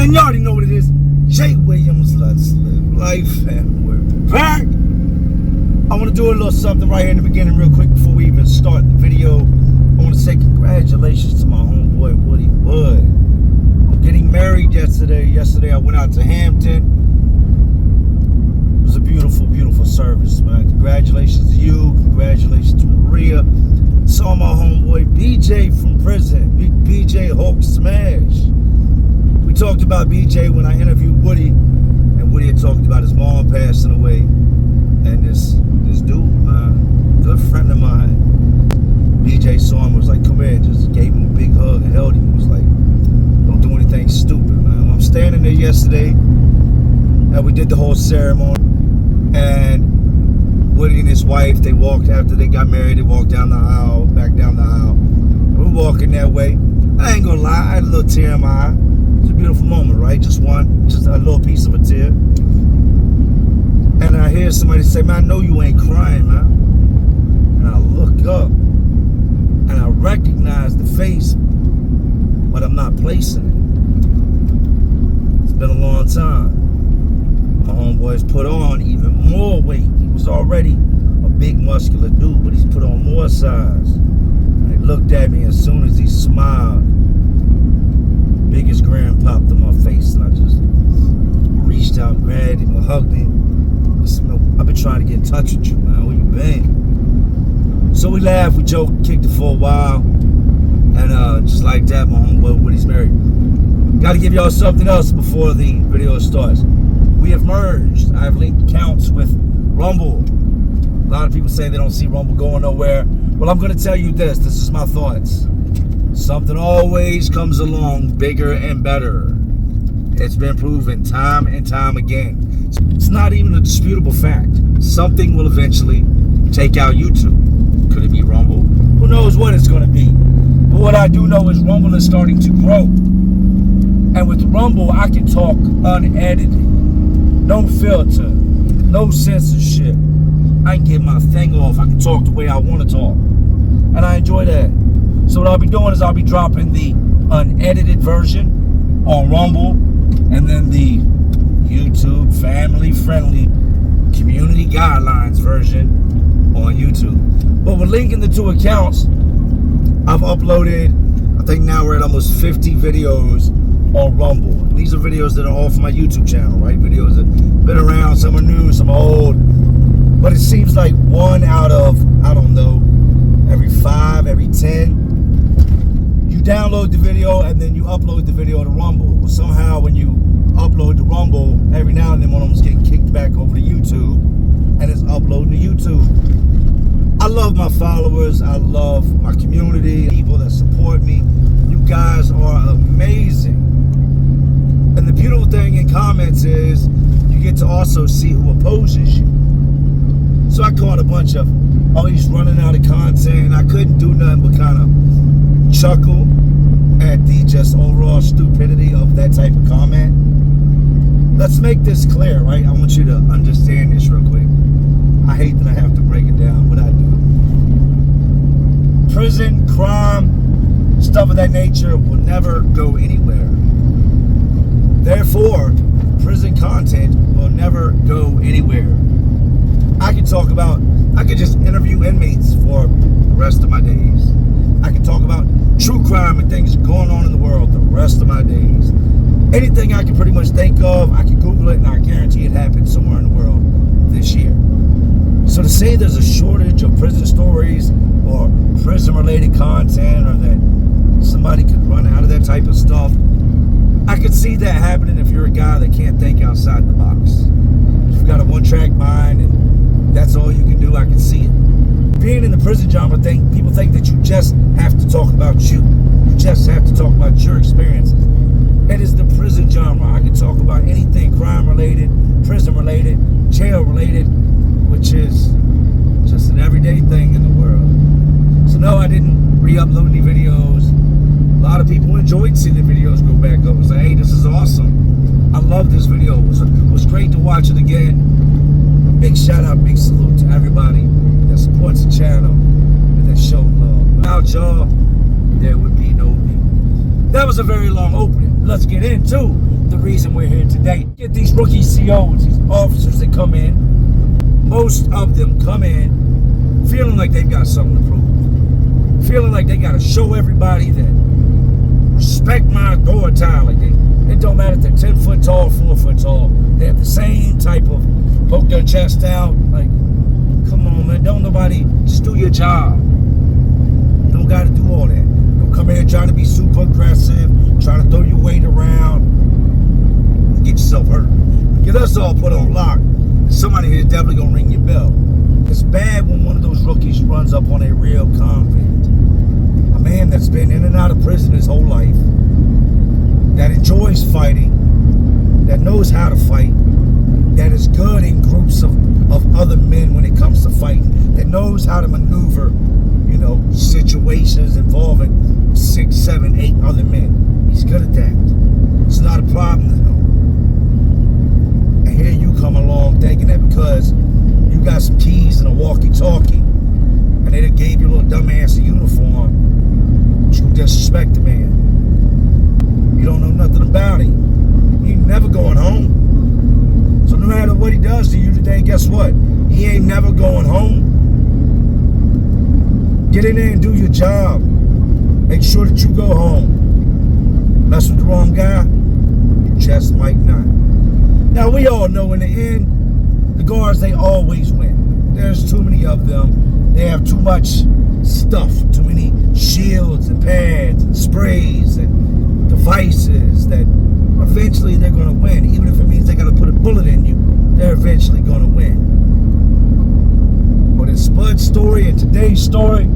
And you already know what it is. Jay Williams, let's live life, and we're back. I want to do a little something right here in the beginning real quick before we even start the video. I want to say congratulations to my homeboy, Woody Wood. I'm getting married yesterday. Yesterday I went out to Hampton. It was a beautiful, beautiful service, man. Congratulations to you. Congratulations to Maria. Saw my homeboy BJ from prison. Big BJ Hulk Smash. We talked about BJ when I interviewed Woody, and Woody had talked about his mom passing away. And this dude, man, good friend of mine, BJ saw him, was like, come here, and just gave him a big hug and held him. He was like, don't do anything stupid, man. I'm standing there yesterday, and we did the whole ceremony, and Woody and his wife, they walked, after they got married, they walked down the aisle, back down the aisle. We're walking that way. I ain't gonna lie, I had a little tear in my eye. It's a beautiful moment, right? Just a little piece of a tear. And I hear somebody say, man, I know you ain't crying, man. And I look up, and I recognize the face, but I'm not placing it. It's been a long time. My homeboy's put on even more weight. He was already a big muscular dude, but he's put on more size. And he looked at me as soon as he smiled. Biggest grin popped on my face, and I just reached out, grabbed him, and hugged him. I've been trying to get in touch with you, man. Where you been? So we laughed, we joked, kicked it for a while, and just like that, my homeboy Woody's married. Got to give y'all something else before the video starts. We have merged. I've linked accounts with Rumble. A lot of people say they don't see Rumble going nowhere. Well, I'm going to tell you this. This is my thoughts. Something always comes along bigger and better. It's been proven time and time again. It's not even a disputable fact. Something will eventually take out YouTube. Could it be Rumble? Who knows what it's going to be? But what I do know is Rumble is starting to grow. And with Rumble, I can talk unedited. No filter. No censorship. I can get my thing off. I can talk the way I want to talk. And I enjoy that. So what I'll be doing is I'll be dropping the unedited version on Rumble, and then the YouTube family-friendly community guidelines version on YouTube. But we're linking the two accounts. I've uploaded, I think now we're at almost 50 videos on Rumble. And these are videos that are all from my YouTube channel, right? Videos that have been around, some are new, some are old. But it seems like one out of, I don't know, every 5, every 10, you download the video and then you upload the video to Rumble. Well, somehow when you upload to Rumble, every now and then one of them's getting kicked back over to YouTube, and it's uploading to YouTube. I love my followers. I love my community, people that support me. You guys are amazing. And the beautiful thing in comments is you get to also see who opposes you. So I caught a bunch of, oh, he's running out of content. I couldn't do nothing but kind of chuckle at the just overall stupidity of that type of comment. Let's make this clear, right? I want you to understand this real quick. I hate that I have to break it down, but I do. Prison, crime, stuff of that nature will never go anywhere. Therefore, prison content will never go anywhere. I could just interview inmates for the rest of my days. I can talk about true crime and things going on in the world the rest of my days. Anything I can pretty much think of, I can Google it, and I guarantee it happened somewhere in the world this year. So to say there's a shortage of prison stories or prison-related content, or that somebody could run out of that type of stuff, I could see that happening if you're a guy that can't think outside the box. If you've got a one-track mind and that's all you can do, I can see it. Being in the prison genre thing, people think that you just have to talk about you. You just have to talk about your experiences. It is the prison genre. I can talk about anything crime-related, prison-related, jail-related, which is just an everyday thing in the world. So no, I didn't re-upload any videos. A lot of people enjoyed seeing the videos go back up and say, hey, this is awesome. I love this video. It was great to watch it again. A big shout out, big salute to everybody that supports the channel and that show love. Without y'all, there would be no me. That was a very long opening. let's get into the reason we're here today. Get these rookie COs, these officers that come in. Most of them come in feeling like they've got something to prove. Feeling like they got to show everybody that respect my authority. Like it don't matter if they're 10 foot tall, 4 foot tall. They have the same type of poke their chest out. Like, come on, man. Don't nobody, just do your job. Don't got to do all that. Don't come here trying to be super aggressive, trying to throw your weight around and get yourself hurt. Get us all put on lock. Somebody here is definitely going to ring your bell. It's bad when one of those rookies runs up on a real convict. A man that's been in and out of prison his whole life, that enjoys fighting, that knows how to fight, that is good in groups of other men when it comes to fighting, that knows how to maneuver, situations involving 6, 7, 8 other men. He's good at that. It's not a problem to him. And here you come along thinking that because you got some keys and a walkie-talkie, and they done gave your little dumbass a uniform, you can disrespect the man. You don't know nothing about him. He ain't never going home. So no matter what he does to you today, guess what? He ain't never going home. Get in there and do your job. Make sure that you go home. Mess with the wrong guy, you just might not. Now we all know in the end, the guards, they always win. There's too many of them. They have too much stuff, too many shields and pads and sprays and devices that eventually they're going to win. Even if it means they got to put a bullet in you, they're eventually going to win. But in Spuds Story and today's story,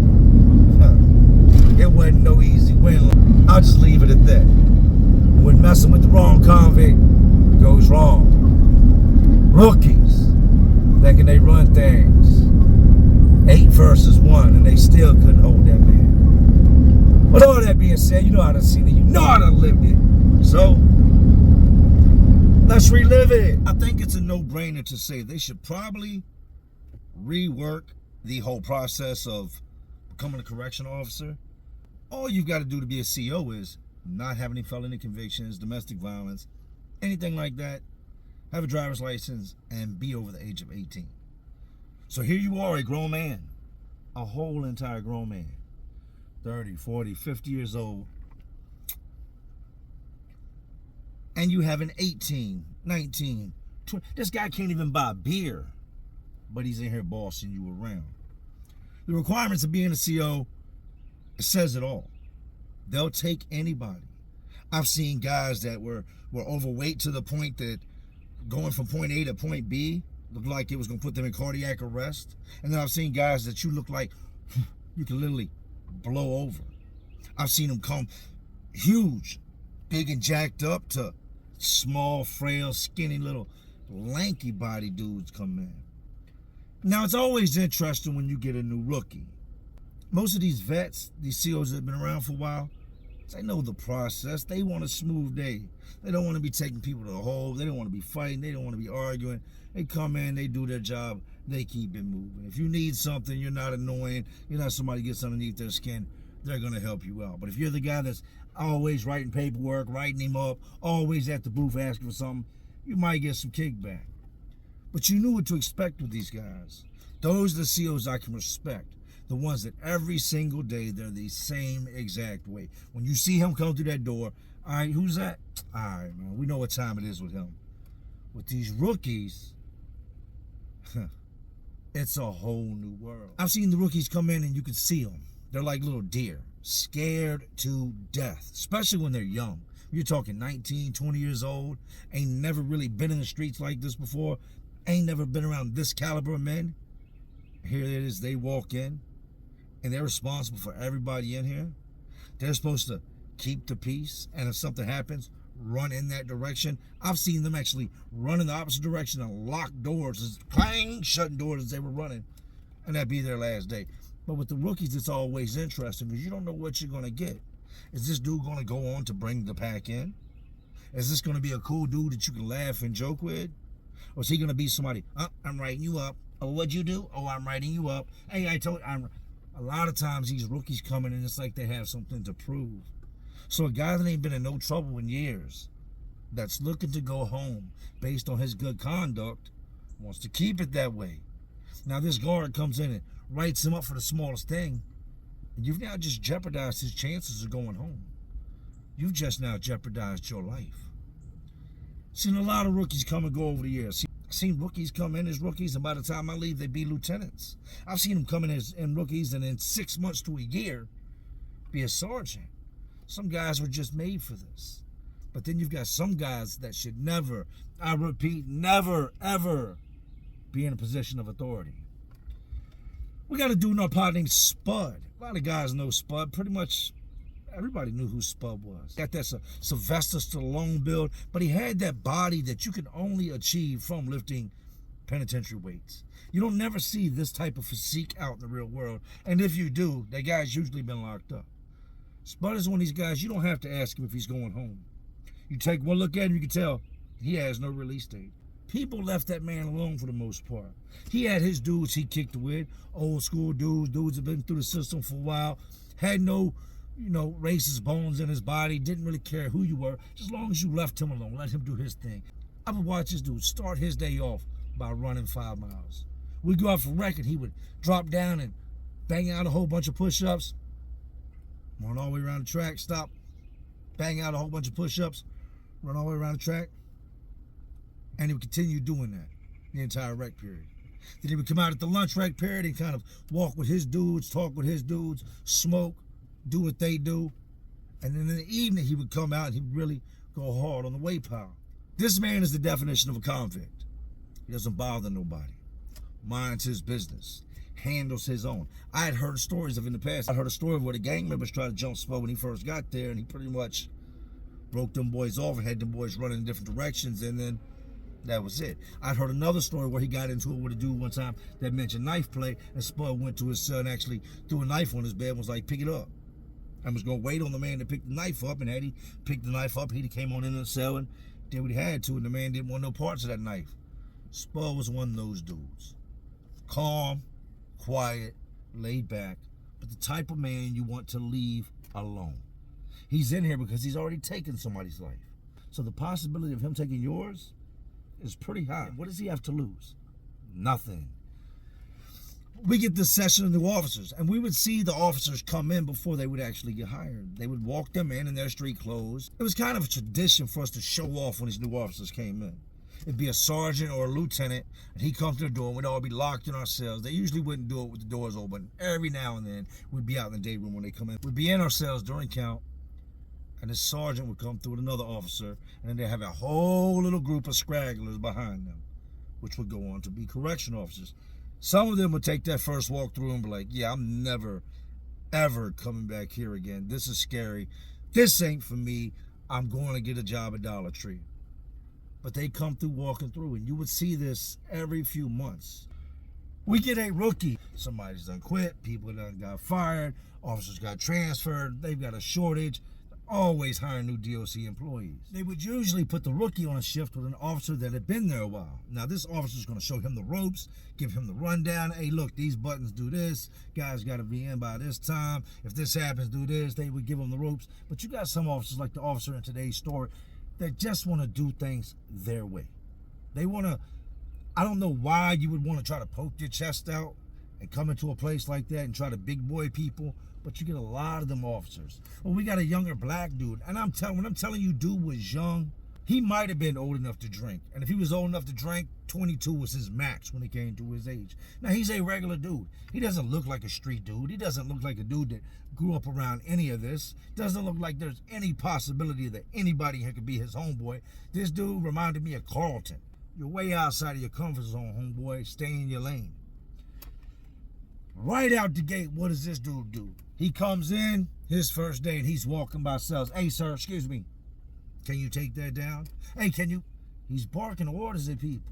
it wasn't no easy win. I'll just leave it at that. When messing with the wrong convict goes wrong. Rookies thinking they run things 8 versus 1 and they still couldn't hold that man. But all that being said, you know how to see it, you know how to live it. So let's relive it. I think it's a no-brainer to say they should probably rework the whole process of becoming a correctional officer. All you've got to do to be a CO is not have any felony convictions, domestic violence, anything like that. Have a driver's license and be over the age of 18. So here you are, a grown man, a whole entire grown man, 30, 40, 50 years old, and you have an 18, 19, 20. This guy can't even buy a beer, but he's in here bossing you around. The requirements of being a CO, it says it all. They'll take anybody. I've seen guys that were overweight to the point that going from point A to point B looked like it was going to put them in cardiac arrest. And then I've seen guys that you look like you can literally blow over. I've seen them come huge, big and jacked up, to small, frail, skinny, little lanky body dudes come in. Now, it's always interesting when you get a new rookie. Most of these vets, these COs that have been around for a while, they know the process. They want a smooth day. They don't want to be taking people to the hole. They don't want to be fighting. They don't want to be arguing. They come in, they do their job, they keep it moving. If you need something, you're not annoying, you're not somebody gets underneath their skin, they're going to help you out. But if you're the guy that's always writing paperwork, writing him up, always at the booth asking for something, you might get some kickback. But you knew what to expect with these guys. Those are the COs I can respect. The ones that every single day, they're the same exact way. When you see him come through that door, all right, who's that? All right, man, we know what time it is with him. With these rookies, it's a whole new world. I've seen the rookies come in and you can see them. They're like little deer, scared to death, especially when they're young. You're talking 19, 20 years old, ain't never really been in the streets like this before, ain't never been around this caliber of men. Here it is, they walk in, and they're responsible for everybody in here. They're supposed to keep the peace, and if something happens, run in that direction. I've seen them actually run in the opposite direction and lock doors, just clang, shutting doors as they were running, and that'd be their last day. But with the rookies, it's always interesting because you don't know what you're going to get. Is this dude going to go on to bring the pack in? Is this going to be a cool dude that you can laugh and joke with? Or is he going to be somebody, oh, I'm writing you up. Oh, what'd you do? Oh, I'm writing you up. Hey, I told you. A lot of times these rookies come in and it's like they have something to prove. So a guy that ain't been in no trouble in years, that's looking to go home based on his good conduct, wants to keep it that way. Now this guard comes in and writes him up for the smallest thing, and you've now just jeopardized his chances of going home. You've just now jeopardized your life. Seen a lot of rookies come and go over the years. Seen rookies come in as rookies, and by the time I leave, they be lieutenants. I've seen them come in as rookies, and in 6 months to a year, be a sergeant. Some guys were just made for this. But then you've got some guys that should never, I repeat, never, ever be in a position of authority. We got a dude in our pod named Spud. A lot of guys know Spud. Pretty much everybody knew who Spud was. Got that Sylvester Stallone build, but he had that body that you can only achieve from lifting penitentiary weights. You don't never see this type of physique out in the real world, and if you do, that guy's usually been locked up. Spud is one of these guys you don't have to ask him if he's going home. You take one look at him, you can tell he has no release date. People left that man alone for the most part. He had his dudes he kicked with, old school dudes have been through the system for a while, had no racist bones in his body, didn't really care who you were, just as long as you left him alone, let him do his thing. I would watch this dude start his day off by running 5 miles. We'd go out for record, he would drop down and bang out a whole bunch of push-ups, run all the way around the track, stop, bang out a whole bunch of push-ups, run all the way around the track, and he would continue doing that the entire rec period. Then he would come out at the lunch rec period and kind of walk with his dudes, talk with his dudes, smoke, do what they do. And then in the evening, he would come out and he'd really go hard on the weight pile. This man is the definition of a convict. He doesn't bother nobody. Minds his business. Handles his own. I had heard stories of in the past. I heard a story where the gang members tried to jump Spud when he first got there, and he pretty much broke them boys off and had them boys running in different directions, and then that was it. I heard another story where he got into it with a dude one time that mentioned knife play, and Spud went to his cell and actually threw a knife on his bed and was like, pick it up. I was going to wait on the man to pick the knife up, and had he picked the knife up, he came on in the cell and did what he had to, and the man didn't want no parts of that knife. Spud was one of those dudes. Calm, quiet, laid back, but the type of man you want to leave alone. He's in here because he's already taken somebody's life. So the possibility of him taking yours is pretty high. What does he have to lose? Nothing. We get this session of new officers, and we would see the officers come in before they would actually get hired. They would walk them in their street clothes. It was kind of a tradition for us to show off when these new officers came in. It'd be a sergeant or a lieutenant, and he'd come to the door, and we'd all be locked in our cells. They usually wouldn't do it with the doors open. Every now and then, we'd be out in the day room when they come in. We'd be in our cells during count, and this sergeant would come through with another officer, and then they'd have a whole little group of scragglers behind them, which would go on to be correction officers. Some of them would take that first walk through and be like, yeah, I'm never, ever coming back here again. This is scary. This ain't for me. I'm going to get a job at Dollar Tree. But they come through walking through, and you would see this every few months. We get a rookie. Somebody's done quit, people done got fired, officers got transferred, they've got a shortage. They're always hiring new DOC employees. They would usually put the rookie on a shift with an officer that had been there a while. Now this officer's gonna show him the ropes, give him the rundown. Hey, look, these buttons do this, guys gotta be in by this time. If this happens, do this. They would give them the ropes. But you got some officers like the officer in today's story that just want to do things their way. They want to, I don't know why you would want to try to poke your chest out and come into a place like that and try to big boy people, but you get a lot of them officers. Well, we got a younger black dude, and when I'm telling you dude was young, he might have been old enough to drink. And if he was old enough to drink, 22 was his max when he came to his age. Now, he's a regular dude. He doesn't look like a street dude. He doesn't look like a dude that grew up around any of this. Doesn't look like there's any possibility that anybody here could be his homeboy. This dude reminded me of Carlton. You're way outside of your comfort zone, homeboy. Stay in your lane. Right out the gate, what does this dude do? He comes in his first day and he's walking by cells. Hey, sir, excuse me. Can you take that down? Hey, can you? He's barking orders at people.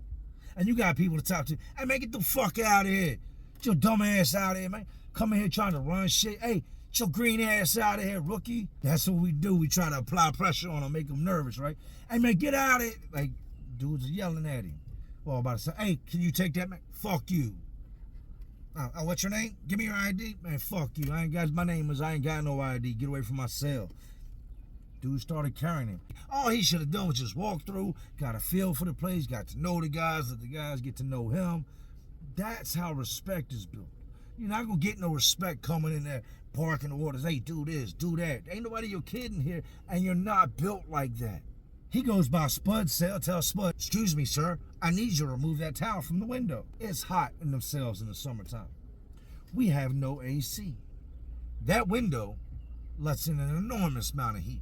And you got people to talk to. Hey, man, get the fuck out of here. Get your dumb ass out of here, man. Come in here trying to run shit. Hey, get your green ass out of here, rookie. That's what we do. We try to apply pressure on him, make him nervous, right? Hey, man, get out of it. Like, dudes are yelling at him. Well, about to say, hey, can you take that, man? Fuck you. What's your name? Give me your ID. Man, fuck you. My name is I ain't got no ID. Get away from my cell. Dude started carrying him. All he should have done was just walk through, got a feel for the place, got to know the guys, let the guys get to know him. That's how respect is built. You're not going to get no respect coming in there, barking orders. Hey, do this, do that. Ain't nobody your kid in here, and you're not built like that. He goes by Spud's cell, tells Spud, excuse me, sir, I need you to remove that towel from the window. It's hot in them cells in the summertime. We have no AC. That window lets in an enormous amount of heat.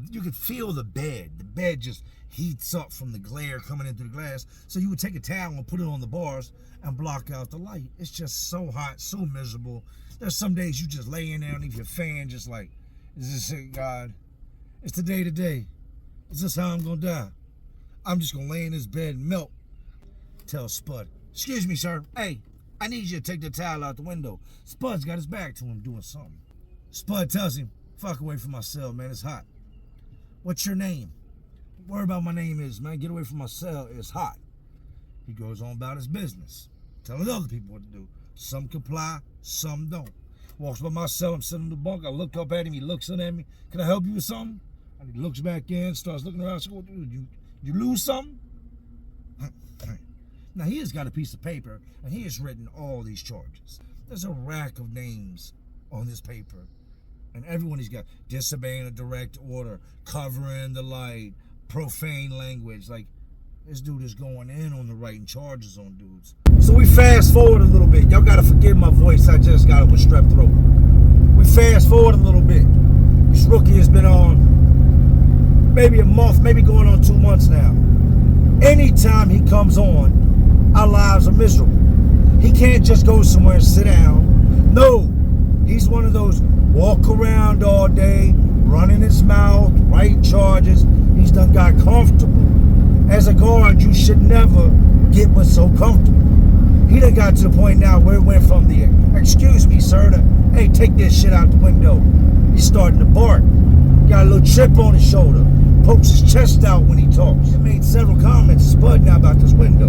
You could feel the bed. The bed just heats up from the glare coming into the glass. So you would take a towel and put it on the bars and block out the light. It's just so hot, so miserable. There's some days you just lay in there underneath your fan just like, is this it, God? It's the day to day. Is this how I'm going to die? I'm just going to lay in this bed and melt. Tell Spud, excuse me, sir. Hey, I need you to take the towel out the window. Spud's got his back to him doing something. Spud tells him, fuck away from my cell, man. It's hot. What's your name? Don't worry about my name is, man. Get away from my cell. It's hot. He goes on about his business, telling other people what to do. Some comply, some don't. Walks by my cell. I'm sitting in the bunk. I look up at him. He looks in at me. Can I help you with something? And he looks back in, starts looking around. So, what you lose something? Now, he has got a piece of paper, and he has written all these charges. There's a rack of names on this paper. And everyone he's got, disobeying a direct order, covering the light, profane language. Like, this dude is going in on the writing charges on dudes. So we fast forward a little bit. Y'all got to forgive my voice. I just got it with strep throat. We fast forward a little bit. This rookie has been on maybe a month, maybe going on 2 months now. Anytime he comes on, our lives are miserable. He can't just go somewhere and sit down. No, he's one of those walk around all day, running his mouth, write charges. He's done got comfortable. As a guard, you should never get but so comfortable. He done got to the point now where it went from the, excuse me, sir, to, hey, take this shit out the window. He's starting to bark. Got a little chip on his shoulder. Pokes his chest out when he talks. He made several comments to Spud now about this window.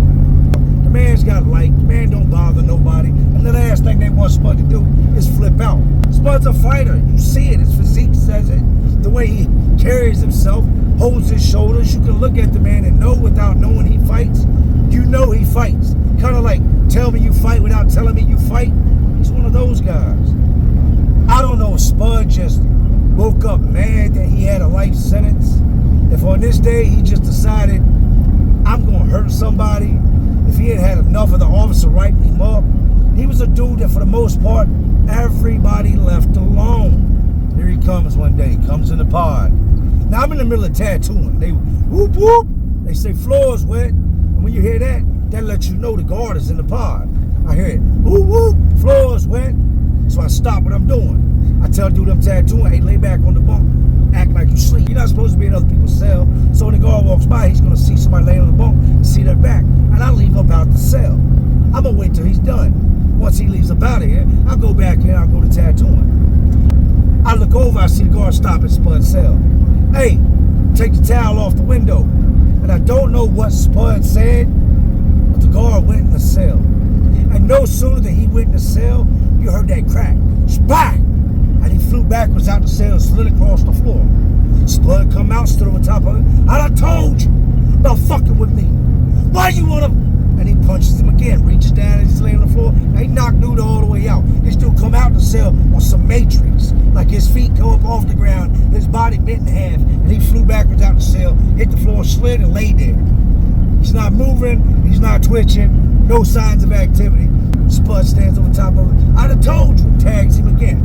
The man's got light. The man don't bother nobody. And the last thing they want Spud to do is flip out. Spud's a fighter. You see it. His physique says it. The way he carries himself, holds his shoulders. You can look at the man and know without knowing he fights. You know he fights. Kind of like, tell me you fight without telling me you fight. He's one of those guys. I don't know if Spud just woke up mad that he had a life sentence. If on this day he just decided, I'm going to hurt somebody. If he had enough of the officer writing him up. He was a dude that for the most part, everybody left alone. Here he comes one day. He comes in the pod. Now I'm in the middle of tattooing. They whoop whoop. They say floor's wet. And when you hear that, that lets you know the guard is in the pod. I hear it. Whoop whoop. Floor's wet. So I stop what I'm doing. I tell dude I'm tattooing, hey, lay back on the bunk. Act like you sleep. You're not supposed to be in other people's cell. So when the guard walks by, he's going to see somebody laying on the bunk and see their back. And I leave up out the cell. I'm going to wait till he's done. Once he leaves up out of here, I'll go back in, I'll go to tattooing. I look over, I see the guard stop at Spud's cell. Hey, take the towel off the window. And I don't know what Spud said, but the guard went in the cell. And no sooner than he went in the cell, you heard that crack. Spot! And he flew backwards out the cell and slid across the floor. Spud come out, stood over top of it. I done told you about fucking with me. Why you wanna? And he punches him again, reaches down and he's laying on the floor. And he knocked dude all the way out. This dude come out the cell on some matrix. Like his feet go up off the ground, his body bent in half, and he flew backwards out the cell, hit the floor, slid, and laid there. He's not moving, he's not twitching, no signs of activity. Spud stands over top of him. I done told you, tags him again.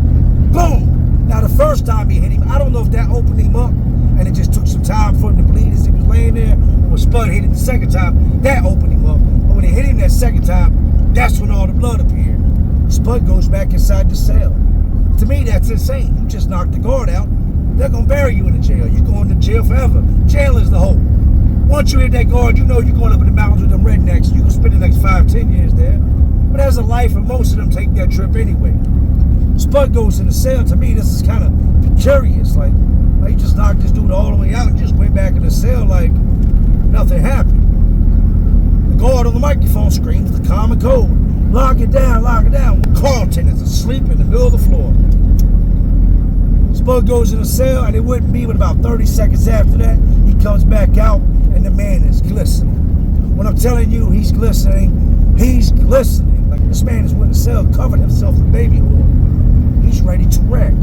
Boom! Now the first time he hit him, I don't know if that opened him up, and it just took some time for him to bleed as he was laying there. When Spud hit him the second time, that opened him up. But when he hit him that second time, that's when all the blood appeared. Spud goes back inside the cell. To me, that's insane. You just knocked the guard out. They're going to bury you in the jail. You're going to jail forever. Jail is the hope. Once you hit that guard, you know you're going up in the mountains with them rednecks. You can spend the next 5-10 years there. But as a life, and most of them take that trip anyway. Spud goes in the cell. To me, this is kind of curious. Like you just knocked this dude all the way out and just went back in the cell like nothing happened. The guard on the microphone screams the common code. Lock it down, lock it down. Carlton is asleep in the middle of the floor. Spud goes in the cell, and it wouldn't be but about 30 seconds after that, he comes back out, and the man is glistening. When I'm telling you he's glistening, he's glistening. Like this man is in the cell, covered himself in baby oil. He's ready to wreck.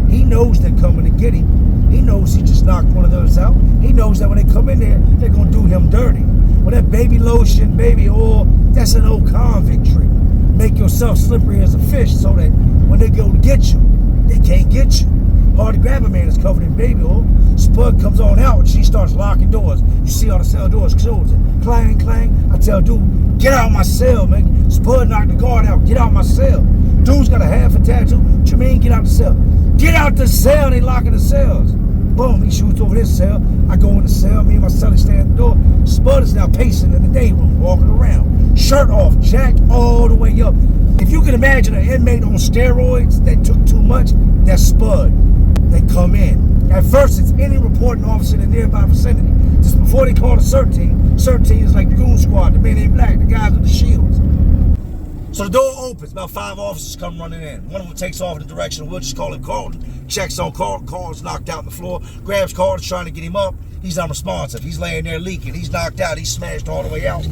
He knows they're coming to get him. He knows he just knocked one of those out. He knows that when they come in there, they're going to do him dirty. Well, that baby lotion, baby oil, that's an old convict trick. Make yourself slippery as a fish so that when they go to get you, they can't get you. Hard to grab a man that's covered in baby oil. Spud comes on out and she starts locking doors. You see all the cell doors closing. Clang, clang. I tell dude, get out of my cell, man. Spud knocked the guard out. Get out of my cell. Dude's got a half a tattoo. What you mean, get out the cell? Get out the cell. They locking the cells. Boom, he shoots over this cell. I go in the cell. Me and my cellie stand at the door. Spud is now pacing in the day room, walking around. Shirt off, jacked all the way up. If you can imagine an inmate on steroids that took too much, that's Spud. They come in. At first, it's any reporting officer in the nearby vicinity. Just before they call the CERT team. CERT team is like the goon squad, the men in black, the guys with the shields. So the door opens. About 5 officers come running in. One of them takes off in the direction, we'll just call him Carlton. Checks on Carlton. Carlton's knocked out on the floor. Grabs Carlton, trying to get him up. He's unresponsive. He's laying there leaking. He's knocked out. He's smashed all the way out.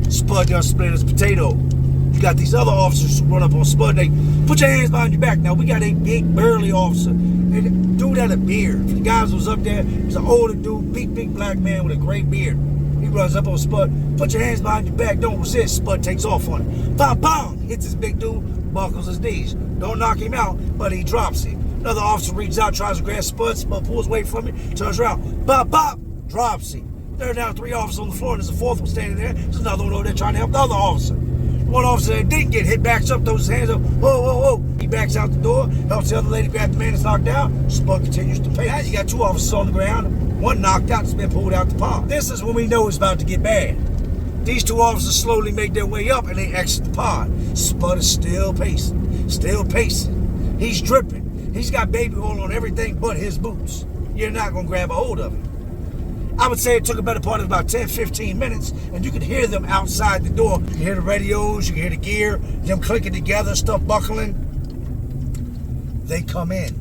Spud done split his potato. You got these other officers who run up on Spud. They put your hands behind your back. Now, we got a big, burly officer. And the dude had a beard. For the guys who was up there, he's an older dude, big black man with a gray beard. He runs up on Spud. Put your hands behind your back. Don't resist. Spud takes off on him. Pop, bang! Hits his big dude. Buckles his knees. Don't knock him out, but he drops him. Another officer reaches out, tries to grab Spud. Spud pulls away from him, turns around. Pop, pop! Drops him. There are now 3 officers on the floor, and there's a 4th one standing there. There's another one over there trying to help the other officer. One officer that didn't get hit backs up, throws his hands up. Whoa. He backs out the door, helps the other lady grab the man that's knocked out. Spud continues to pace. Now you got 2 officers on the ground. One knocked out that's been pulled out the pod. This is when we know it's about to get bad. These 2 officers slowly make their way up and they exit the pod. Spud is still pacing. He's dripping. He's got baby oil on everything but his boots. You're not going to grab a hold of him. I would say it took a better part of about 10-15 minutes, and you could hear them outside the door. You can hear the radios, you can hear the gear, them clicking together, stuff buckling. They come in.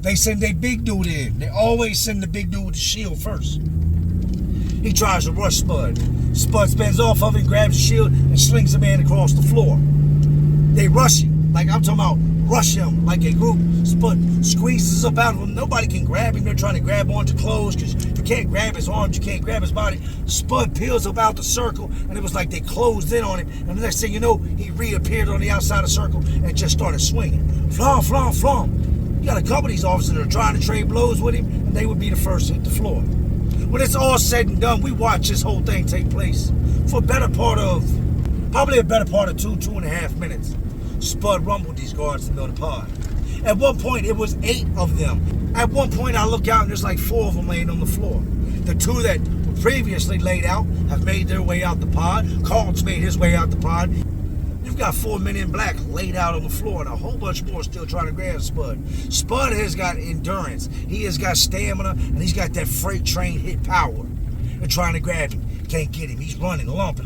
They send their big dude in. They always send the big dude with the shield first. He tries to rush Spud. Spud spins off of him, grabs the shield, and slings the man across the floor. They rush him. Like I'm talking about rush him like a group. Spud squeezes up out of him. Nobody can grab him. They're trying to grab onto clothes because you can't grab his arms, you can't grab his body. Spud peels up out the circle, and it was like they closed in on him. And the next thing you know, he reappeared on the outside of the circle and just started swinging. Flom. You got a couple of these officers that are trying to trade blows with him, and they would be the first to hit the floor. When it's all said and done, we watch this whole thing take place for probably a better part of 2.5 minutes. Spud rumbled these guards in the middle of the pod. At one point, it was 8 of them. At one point, I look out and there's like 4 of them laying on the floor. The 2 that were previously laid out have made their way out the pod. Carlton's made his way out the pod. You've got 4 men in black laid out on the floor and a whole bunch more still trying to grab Spud. Spud has got endurance. He has got stamina, and he's got that freight train hit power. They're trying to grab him. Can't get him. He's running, lumping.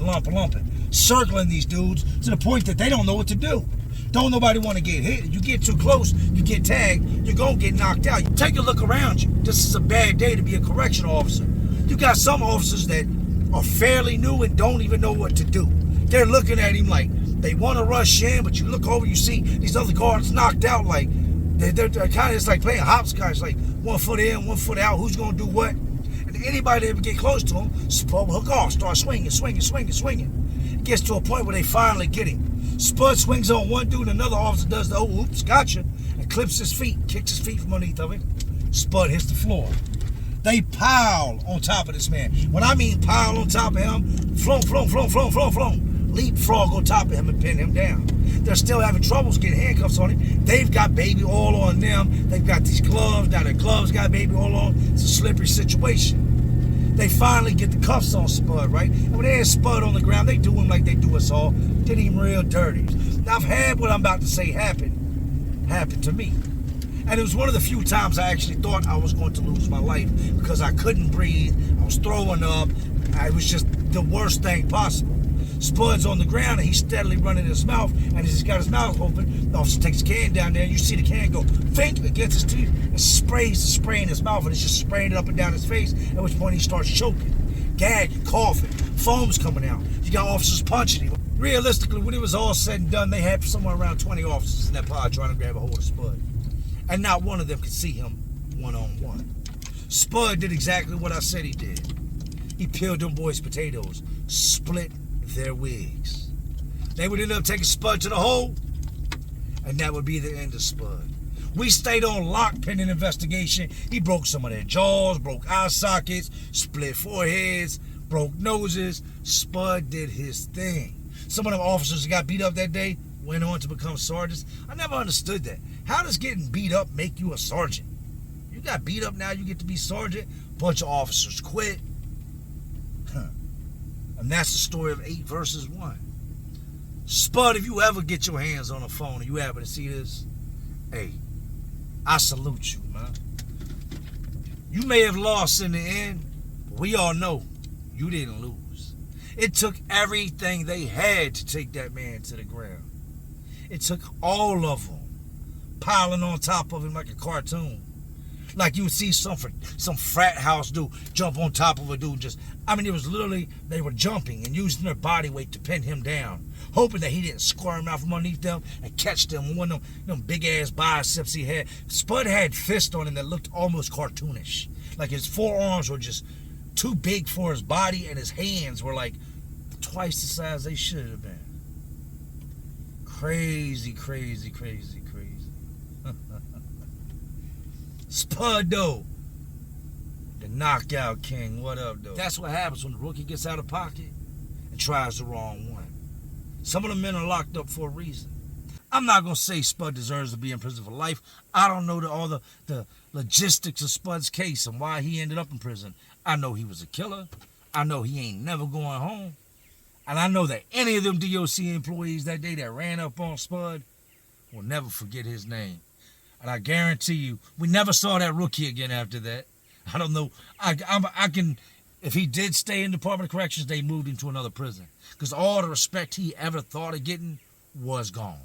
Circling these dudes to the point that they don't know what to do. Don't nobody want to get hit. You get too close, you get tagged, you're going to get knocked out. Take a look around you. This is a bad day to be a correctional officer. You got some officers that are fairly new and don't even know what to do. They're looking at him like they want to rush in, but you look over, you see these other guards knocked out like they're kind of, it's like playing hopscotch, like 1 foot in, 1 foot out, who's going to do what? And anybody that ever get close to him, Spud will hook off, start swinging. It gets to a point where they finally get him. Spud swings on one dude, another officer does the oops, gotcha, and clips his feet, kicks his feet from underneath of him. Spud hits the floor. They pile on top of this man. When I mean pile on top of him, flown. Leapfrog on top of him and pin him down. They're still having troubles getting handcuffs on him. They've got baby oil on them. They've got these gloves. Now their gloves got baby oil on. It's a slippery situation. They finally get the cuffs on Spud, right? And when they had Spud on the ground, they do him like they do us all. Did him real dirty. Now I've had what I'm about to say happen to me. And it was one of the few times I actually thought I was going to lose my life because I couldn't breathe. I was throwing up. It was just the worst thing possible. Spud's on the ground and he's steadily running his mouth, and as he's got his mouth open, the officer takes a can down there, and you see the can go fink against his teeth and sprays the spray in his mouth, and it's just spraying it up and down his face, at which point he starts choking, gagging, coughing, foam's coming out. You got officers punching him. Realistically, when it was all said and done, they had somewhere around 20 officers in that pod trying to grab a hold of Spud, and not one of them could see him one-on-one. Spud did exactly what I said he did. He peeled them boys' potatoes, split their wigs. They would end up taking Spud to the hole, and that would be the end of Spud. We stayed on lock pending investigation. He broke some of their jaws, broke eye sockets, split foreheads, broke noses. Spud did his thing. Some of them officers that got beat up that day went on to become sergeants. I never understood that. How does getting beat up make you a sergeant? You got beat up, now you get to be sergeant? Bunch of officers quit. And that's the story of 8 versus 1. Spud, if you ever get your hands on a phone and you happen to see this, hey, I salute you, man. You may have lost in the end, but we all know you didn't lose. It took everything they had to take that man to the ground. It took all of them piling on top of him like a cartoon. Like you would see some frat house dude jump on top of a dude. It was literally, they were jumping and using their body weight to pin him down, hoping that he didn't squirm out from underneath them and catch them with one of them big ass biceps he had. Spud had fists on him that looked almost cartoonish. Like his forearms were just too big for his body, and his hands were like twice the size they should have been. Crazy, crazy, crazy, crazy. Spud, though, the knockout king. What up, though? That's what happens when the rookie gets out of pocket and tries the wrong one. Some of the men are locked up for a reason. I'm not going to say Spud deserves to be in prison for life. I don't know all the logistics of Spud's case and why he ended up in prison. I know he was a killer. I know he ain't never going home. And I know that any of them DOC employees that day that ran up on Spud will never forget his name. And I guarantee you, we never saw that rookie again after that. I don't know. I can, if he did stay in Department of Corrections, they moved him to another prison. Because all the respect he ever thought of getting was gone.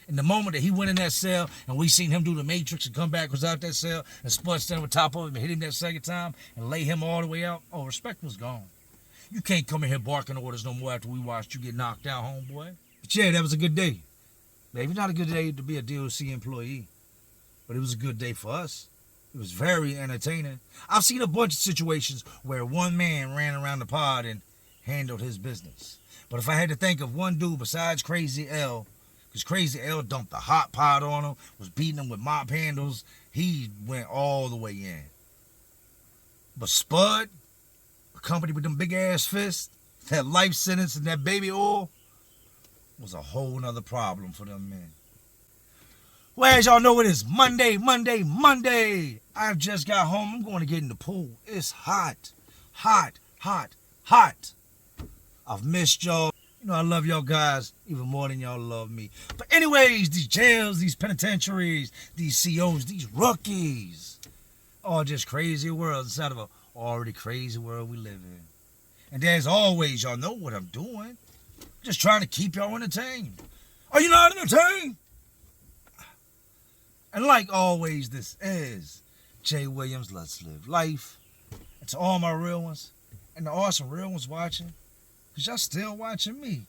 In the moment that he went in that cell and we seen him do the Matrix and come back was out that cell and Spud stand on top of him and hit him that second time and lay him all the way out, oh, respect was gone. You can't come in here barking orders no more after we watched you get knocked out, homeboy. But yeah, that was a good day. Maybe not a good day to be a DOC employee, but it was a good day for us. It was very entertaining. I've seen a bunch of situations where one man ran around the pod and handled his business. But if I had to think of one dude besides Crazy L, because Crazy L dumped a hot pot on him, was beating him with mop handles, he went all the way in. But Spud, accompanied with them big ass fists, that life sentence and that baby oil, was a whole nother problem for them men. Well, as y'all know, it is Monday. I've just got home. I'm going to get in the pool. It's hot. I've missed y'all. You know, I love y'all guys even more than y'all love me. But anyways, these jails, these penitentiaries, these COs, these rookies, all just crazy worlds inside of a already crazy world we live in. And as always, y'all know what I'm doing. Just trying to keep y'all entertained. Are you not entertained? And like always, this is Jay Williams, Let's Live Life. And to all my real ones, and the awesome real ones watching, because y'all still watching me.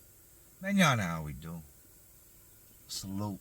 Man, y'all know how we do. Salute.